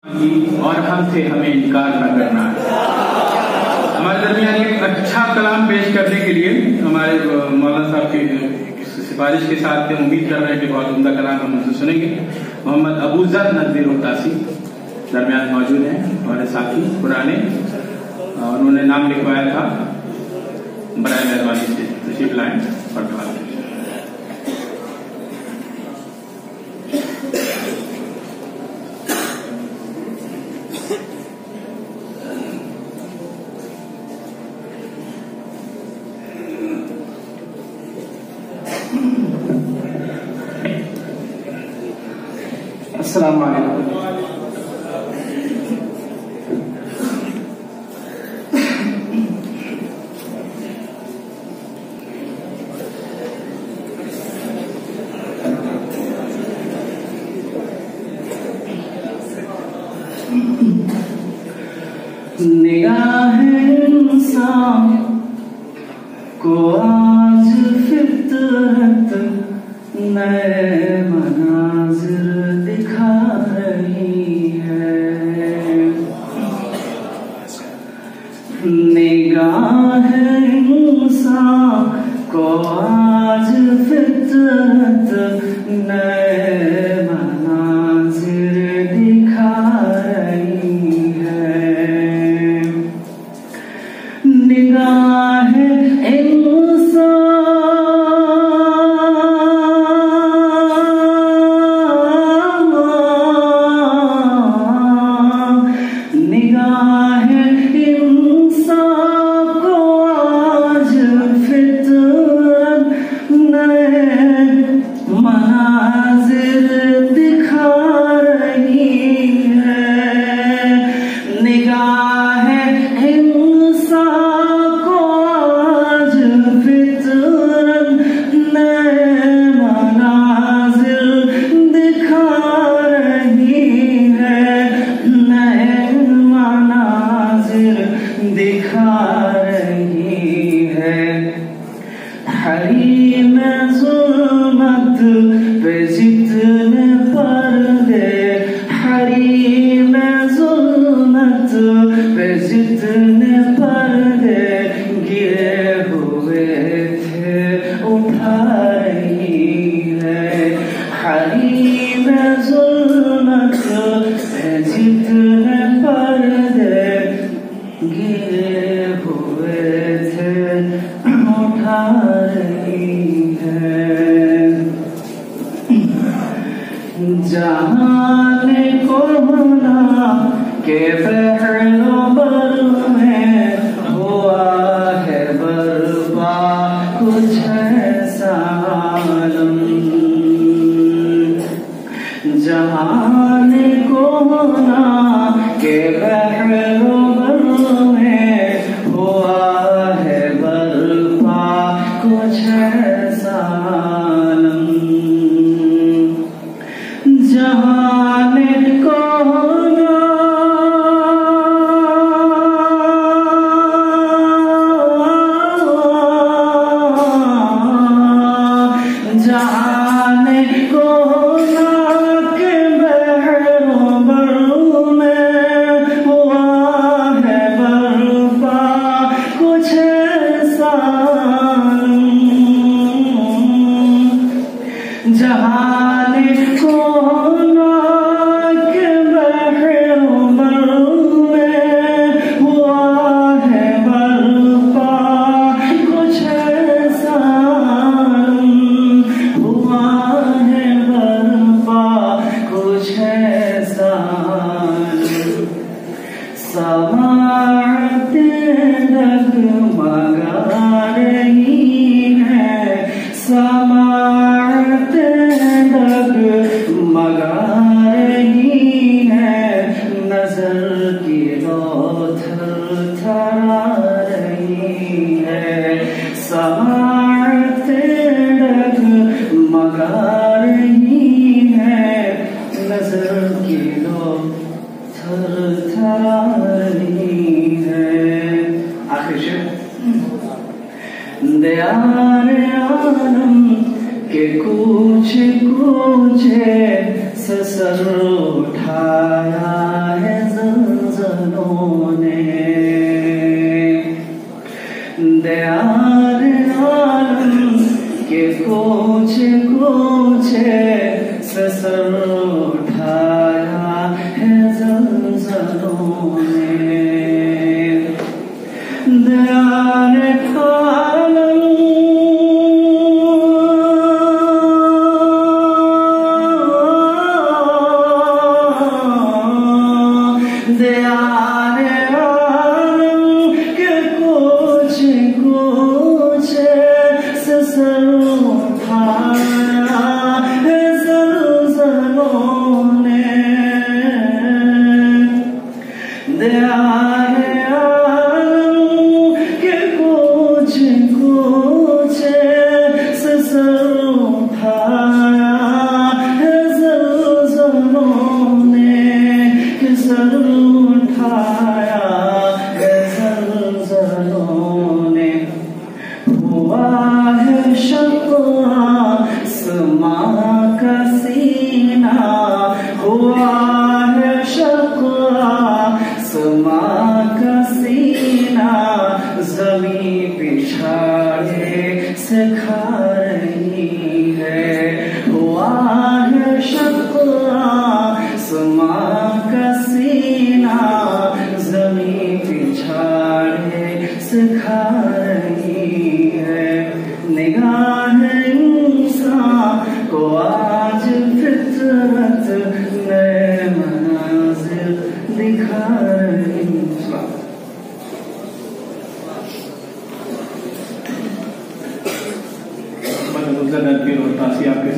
और हमसे हमें इनकार न करना है। हमारे दरमियान एक अच्छा कलाम पेश करने के लिए हमारे मौलाना साहब की सिफारिश के साथ उम्मीद कर रहे हैं कि बहुत उम्दा कलाम हम उनसे सुनेंगे। मोहम्मद अबूजर नदवी रोहतासी दरमियान मौजूद हैं, हमारे साथी पुराने, और उन्होंने नाम लिखवाया था, बराए मेहरबानी से तशरीफ लाएं और दुआ करें। अस्सलाम वालेकुम। निगाह इंसान को आज फितरत नए मनाजिर दिखा रही है। निगाह इंसान को आज फितरत नए मनाजिर दिखा रही है। निगाह ससर उठाया सर उठाया ज़लज़लों ने, हुआ है शक़ आसमां का सीना, हुआ है शक़ आसमां का सीना, ज़मीं पिछाड़े सिखा रही है, हुआ है शक़ आसमां का सीना, ज़मीं पिछाड़े सिखा रही है, निगाह इंसान को आज फितरत नए मनाज़िर दिखा रही है। अबूज़र नदवी रोहतासी आपके